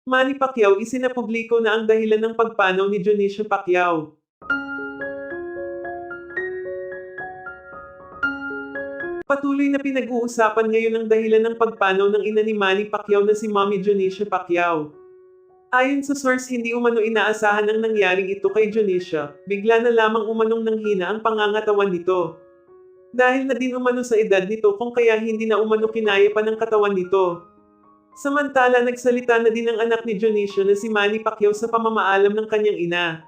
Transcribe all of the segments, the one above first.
Manny Pacquiao isinapubliko na ang dahilan ng pagpanaw ni Dionisio Pacquiao. Patuloy na pinag-uusapan ngayon ang dahilan ng pagpanaw ng ina ni Manny Pacquiao na si Mommy Dionisio Pacquiao. Ayon sa source, hindi umano inaasahan ang nangyaring ito kay Dionisio, bigla na lamang umanong nanghina ang pangangatawan nito. Dahil na din umano sa edad nito kung kaya hindi na umano kinaya pa ng katawan nito. Samantala nagsalita na din ang anak ni Dionisio na si Manny Pacquiao sa pamamaalam ng kanyang ina.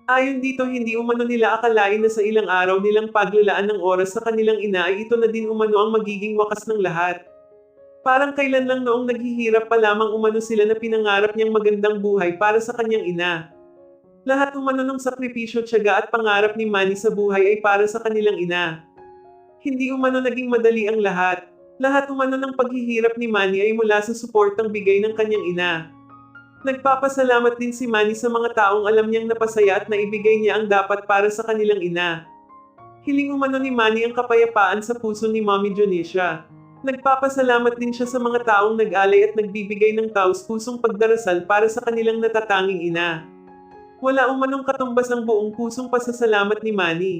Ayon dito, hindi umano nila akalain na sa ilang araw nilang paglalaan ng oras sa kanilang ina ay ito na din umano ang magiging wakas ng lahat. Parang kailan lang noong naghihirap pa lamang umano sila na pinangarap niyang magandang buhay para sa kanyang ina. Lahat umano ng sakripisyo, tiyaga at pangarap ni Manny sa buhay ay para sa kanilang ina. Hindi umano naging madali ang lahat. Lahat umano ng paghihirap ni Manny ay mula sa suportang bigay ng kanyang ina. Nagpapasalamat din si Manny sa mga taong alam niyang napasaya at naibigay niya ang dapat para sa kanilang ina. Hiling umano ni Manny ang kapayapaan sa puso ni Mommy Dionisio. Nagpapasalamat din siya sa mga taong nag-alay at nagbibigay ng taos-pusong pagdarasal para sa kanilang natatanging ina. Wala umanong katumbas ang buong pusong pasasalamat ni Manny.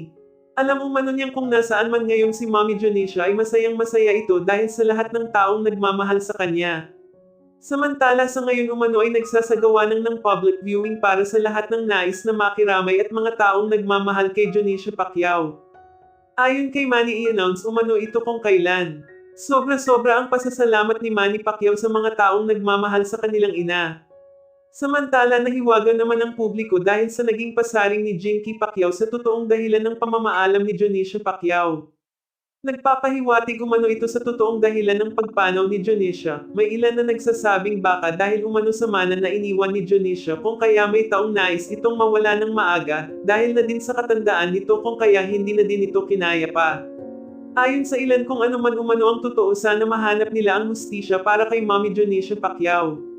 Alam umano niyang kung nasaan man ngayong si Mommy Dionisio ay masayang-masaya ito dahil sa lahat ng taong nagmamahal sa kanya. Samantala sa ngayon umano ay nagsasagawa ng public viewing para sa lahat ng nais na makiramay at mga taong nagmamahal kay Dionisio Pacquiao. Ayon kay Manny, i-announce umano ito kung kailan. Sobra-sobra ang pasasalamat ni Manny Pacquiao sa mga taong nagmamahal sa kanilang ina. Samantala nahiwagan naman ang publiko dahil sa naging pasaring ni Jinky Pacquiao sa totoong dahilan ng pamamaalam ni Dionisio Pacquiao. Nagpapahiwatig umano ito sa totoong dahilan ng pagpanaw ni Dionisio. May ilan na nagsasabing baka dahil umano sa mana na iniwan ni Dionisio kung kaya may taong nais itong mawala ng maaga, dahil na din sa katandaan nito kung kaya hindi na din ito kinaya pa. Ayon sa ilan, kung ano man umano ang totoo, sana mahanap nila ang hustisya para kay Mommy Dionisio Pacquiao.